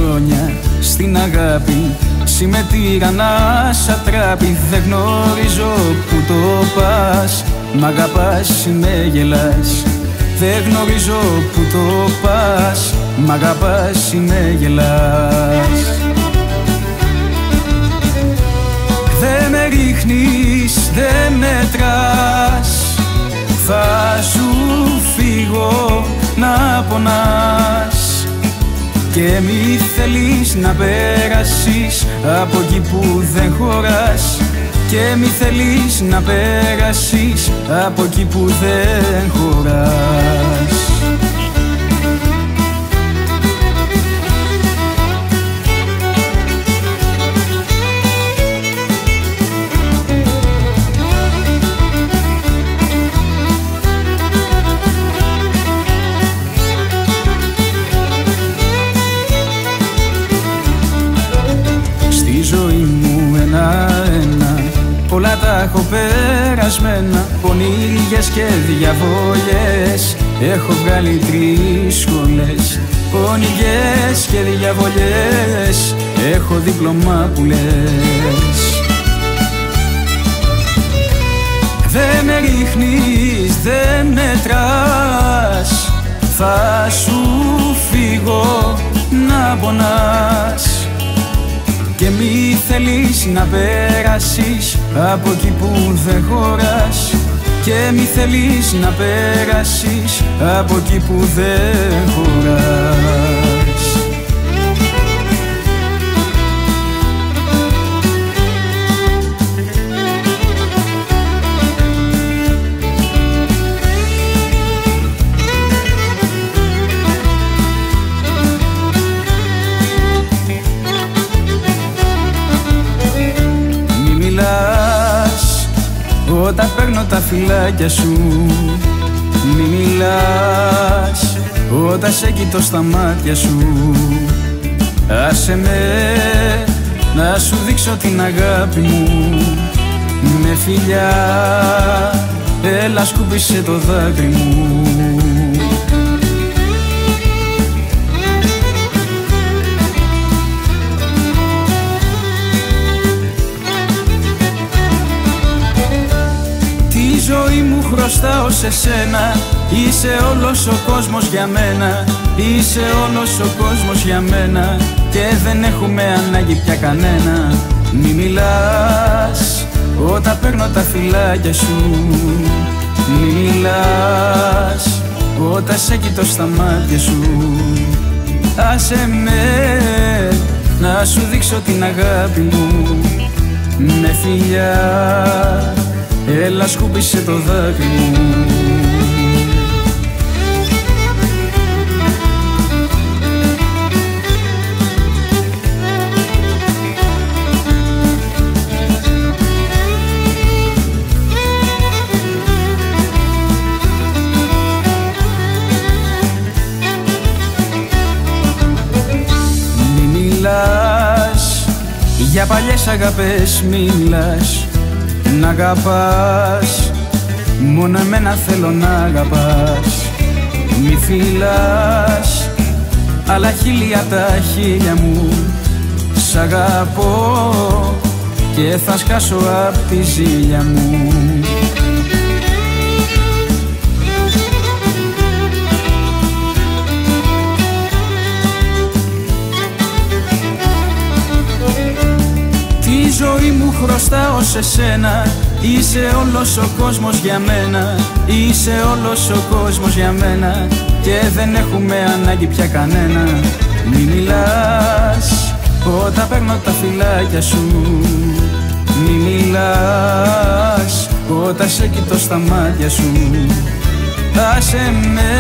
χρόνια στην αγάπη συμμετείρα να σ' ατράπη. Δεν γνωρίζω που το πας, μ' αγαπάς ή με γελάς. Δεν γνωρίζω που το πας, μ' αγαπάς ή με γελάς. Δε με ρίχνεις, δε μετράς, θα σου φύγω να πονάς. Και μη θέλεις να πέρασεις από εκεί που δεν χωράς. Και μη θέλεις να πέρασεις από εκεί που δεν χωράς. Όλα τα έχω περασμένα, πονήλιες και διαβόλιες. Έχω βγάλει 3 σχολές, πονήλιες και διαβόλιες. Έχω δίπλωμα που λες. Δε με ρίχνεις, δε μετράς, θα σου φύγω να πονάς. Και μη θέλεις να πέρασεις από εκεί που δεν χωράς. Και μη θέλεις να πέρασεις από εκεί που δεν χωράς. Όταν παίρνω τα φυλάκια σου, μη μιλάς. Όταν σε κοιτώ στα μάτια σου, άσε με να σου δείξω την αγάπη μου. Με φιλιά, έλα σκούπισε το δάκρυ μου. Τη ζωή μου χρωστάω σε σένα, είσαι όλος ο κόσμος για μένα. Είσαι όλος ο κόσμος για μένα και δεν έχουμε ανάγκη πια κανένα. Μη μιλάς όταν παίρνω τα φυλάκια σου. Μη μιλάς όταν σε κοιτώ στα μάτια σου. Άσε με να σου δείξω την αγάπη μου. Με φιλιά, έλα σκούπισε το δάκρυ μου. Μη μιλάς για παλιές αγάπες, μη μιλάς. Να αγαπάς, μόνο εμένα θέλω να αγαπάς. Μη φυλάς, αλλά χίλια τα χίλια μου. Σ' αγαπώ και θα σκάσω απ' τη ζήλια μου. Τη ζωή μου χρωστάω σε σένα, είσαι όλος ο κόσμος για μένα. Είσαι όλος ο κόσμος για μένα και δεν έχουμε ανάγκη πια κανένα. Μη μιλάς όταν παίρνω τα φυλάκια σου. Μη μιλάς όταν σε κοιτώ στα μάτια σου. Άσε με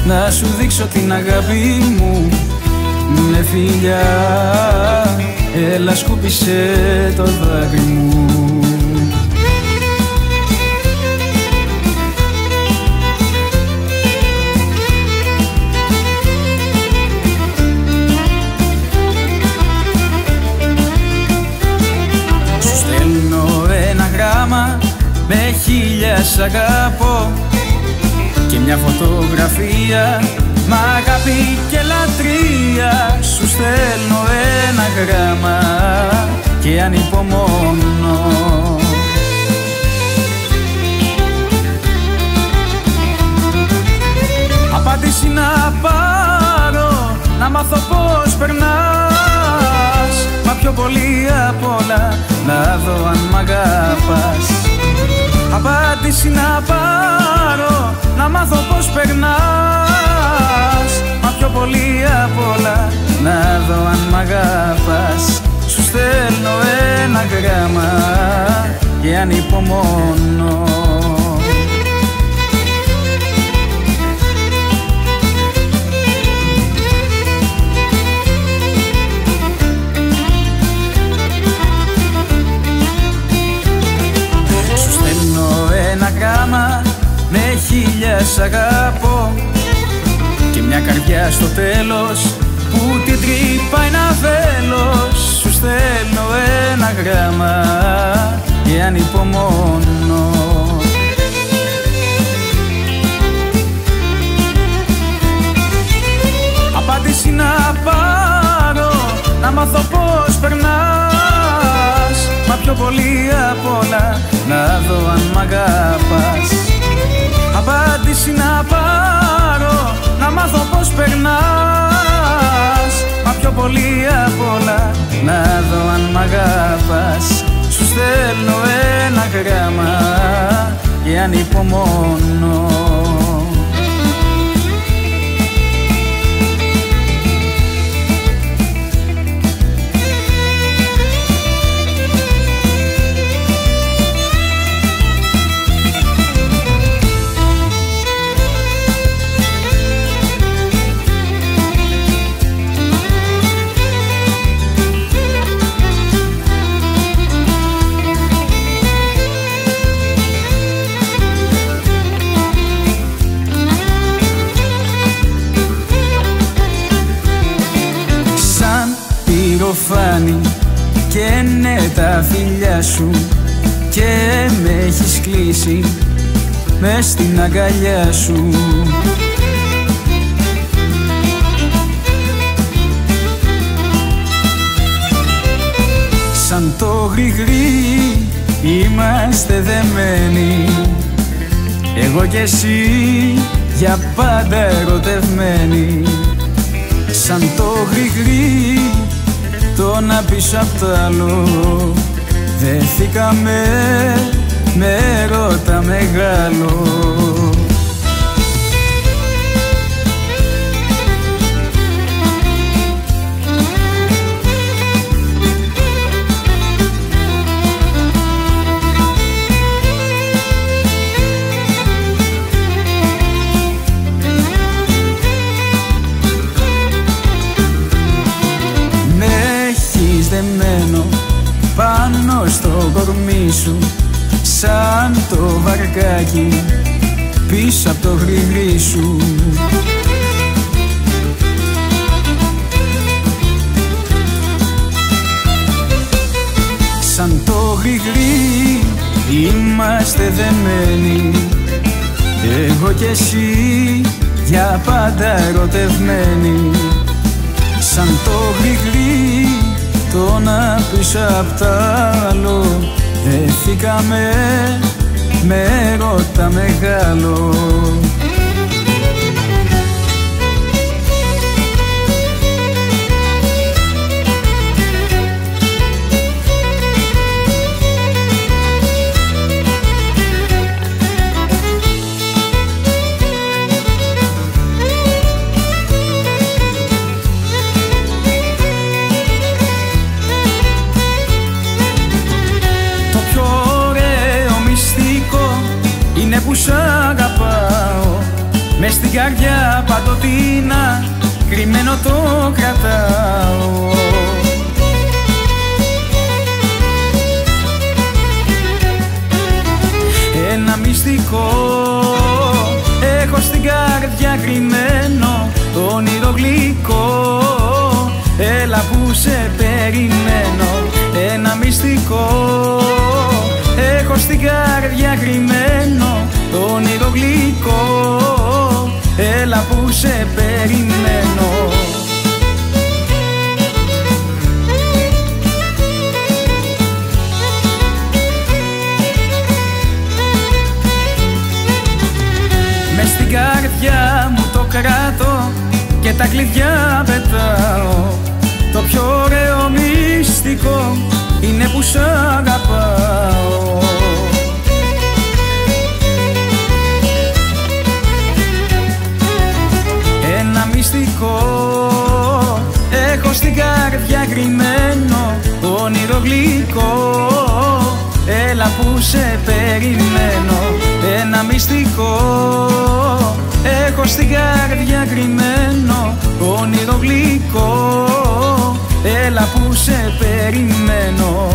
να σου δείξω την αγάπη μου. Με φιλιά, έλα σκούπισε το δάκρυ μου. Σου στέλνω ένα γράμμα με χίλια σ' αγαπώ και μια φωτογραφία Μ' αγάπη και λατρεία σου στέλνω ένα γράμμα και ανυπομονώ. Απάντηση να πάρω, να μάθω πως περνάς, μα πιο πολύ απ' όλα να δω αν μ' αγαπάς. Απάντηση να πάρω, να μάθω πως περνάς, μα πιο πολύ απ' όλα να δω αν μ' αγαπάς. Σου στέλνω ένα γράμμα και ανυπομονώ. Με χίλια σ' αγαπώ και μια καρδιά στο τέλος που την τρύπα ένα βέλος. Σου στέλνω ένα γράμμα και ανυπομονώ. Απάντηση να πάρω, να μάθω πως περνάς, μα πιο πολύ απ' όλα να δω αν μ' αγαπάς. Απάντηση να πάρω, να μάθω πως περνάς, μα πιο πολύ απ' όλα να δω αν μ' αγαπάς. Σου στέλνω ένα γράμμα και ανυπομονώ. Φάνη και ναι τα φιλιά σου και με έχεις κλείσει μες στην αγκαλιά σου. Σαν το γρηγρί είμαστε δεμένοι, εγώ κι εσύ για πάντα ερωτευμένοι. Σαν το γρηγρί το να πίσω απ' το άλλο δεθήκαμε με έρωτα μεγάλο. Πάνω στο κορμί σου σαν το βαρκάκι πίσω από το γρηγρί σου. Σαν το γρηγρί είμαστε δεμένοι, εγώ κι εσύ για πάντα ερωτευμένοι. Σαν το γρηγρί το να πίσω απ' τ' άλλο δεθήκαμε με έρωτα μεγάλο. Που σ' αγαπάω, μες στην καρδιά παντοτινά κρυμμένο το κρατάω. Ένα μυστικό έχω στην καρδιά κρυμμένο, το όνειρο γλυκό, έλα που σε περιμένω. Ένα μυστικό έχω στην καρδιά κρυμμένο, το όνειρο γλυκό, έλα που σε περιμένω. Μες στην καρδιά μου το κράτω και τα κλειδιά πετάω. Το πιο ωραίο μυστικό είναι που σ' αγαπάω. Ένα μυστικό έχω στην καρδιά κρυμμένο, όνειρο γλυκό, έλα που σε περιμένω. Ένα μυστικό έχω στην καρδιά κρυμμένο, όνειρο γλυκό, έλα που σε περιμένω.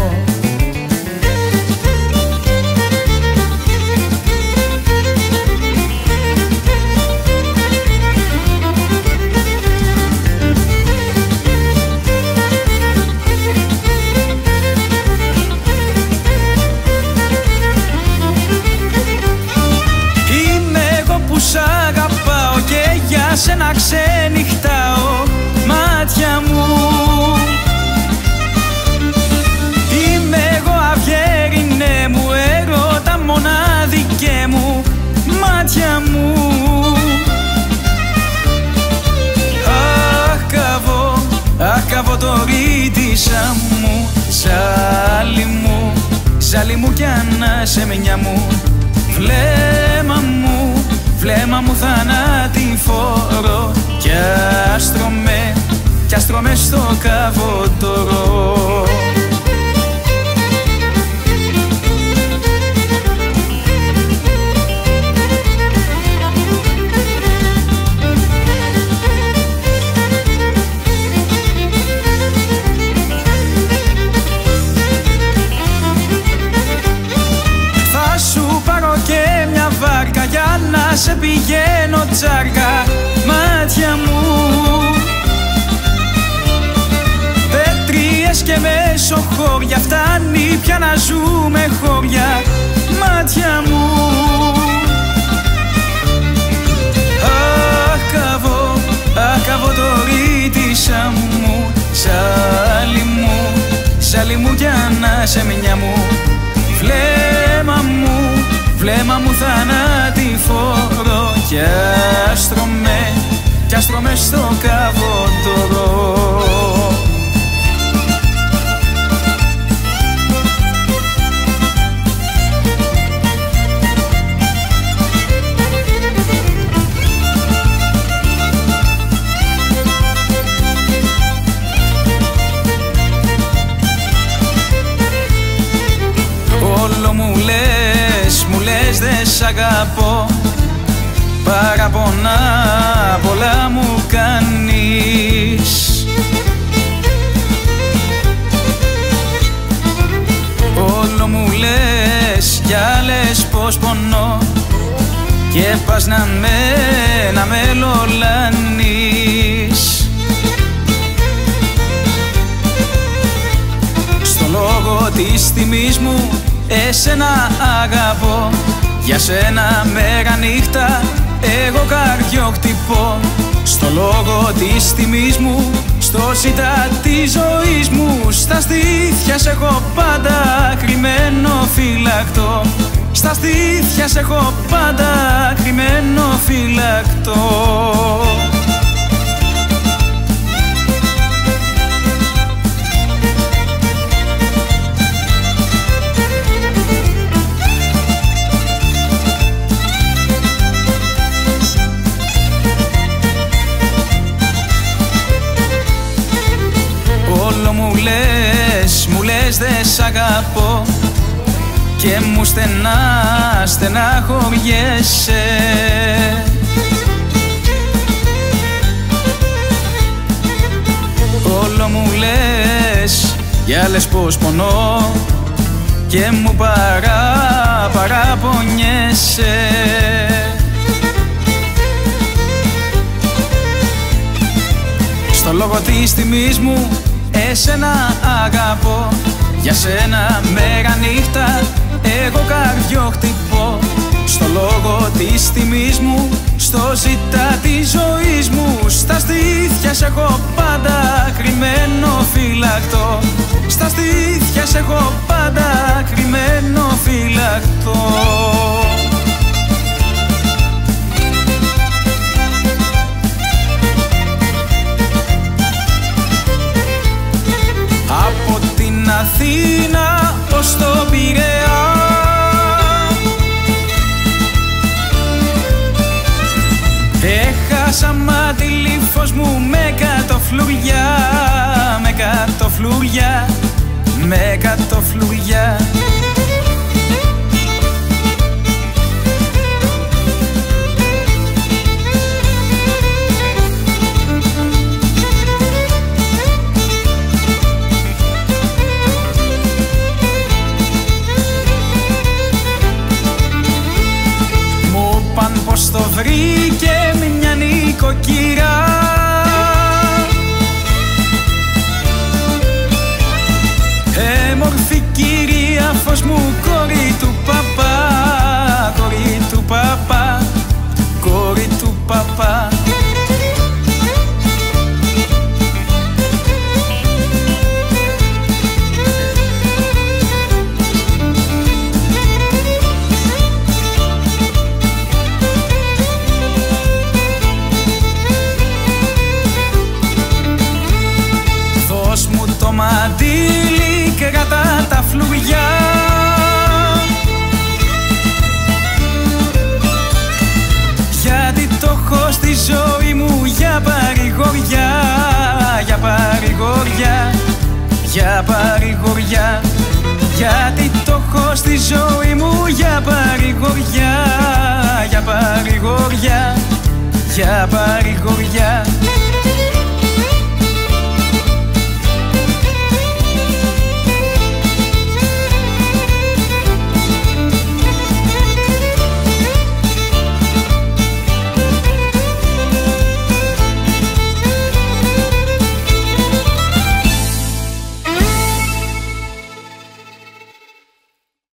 Σ' αγαπάω και για σένα ξενυχτάω, μάτια μου. Είμαι εγώ αυγέρινε μου, έρωτα μοναδικέ μου, μάτια μου. Αχ, καβώ το ρίτισα μου, ζάλι μου κι ανασεμενιά μου, βλέμμα μου θανατηφόρο κι άστρωμε στο καβότορο. Θα σου πάρω και μια βάρκα για να σε πηγαίνω τσάρκα, μάτια μου. Πέτριες και μεσοχώρια, φτάνει πια να ζούμε χώρια, μάτια μου. Αχ, καβώ το ρίτισα μου, ζάλι μου κι ανασεμενιά μου, βλέμμα μου θανατηφόρο κι άστρωμε στο καβότορο. Όλο μου λες δε σ' αγαπώ, παραπονά πολλά μου κάνεις. Όλο μου λες κι άλλες πως πονώ και πας να με λολάνεις. Στο λόγο της τιμής μου εσένα αγαπώ, για σένα μέρα νύχτα εγώ καρδιό χτυπώ. Στο λόγο της τιμής μου, στο ζητά της ζωής μου, στα στήθια σε έχω πάντα κρυμμένο φυλακτό. Στα στήθια σε έχω πάντα κρυμμένο φυλακτό. Όλο μου λες δε σ' αγαπώ και μου στεναχωριέσαι. Όλο μου λες κι άλλες πως πονώ και μου παραπονιέσαι. Στο λόγο της τιμής μου εσένα αγαπώ, για σένα μέρα νύχτα εγώ καρδιό χτυπώ. Στο λόγο της τιμής μου, Στο ζητά της ζωής μου, στα στήθια σ' έχω πάντα κρυμμένο φυλακτό. Στα στήθια σ' έχω πάντα κρυμμένο φυλακτό. Από την Αθήνα ως το Πειραιά έχασα μάτιλι φως μου με κατοφλουριά, με κατοφλουριά, με κατοφλουριά. Μου παν πως το βρήκε μια νοικοκυρά, έμορφη κυρία φως μου, κόρη του παπά, κόρη του παπά, κόρη του παπά. Δώσ' μου το μαντίλι, κρατά τα φλουριά, γιατί το έχω στη ζωή μου για παρηγοριά, για παρηγοριά, για παρηγοριά. Γιατί το έχω στη ζωή μου για παρηγοριά, για παρηγοριά, για παρηγοριά.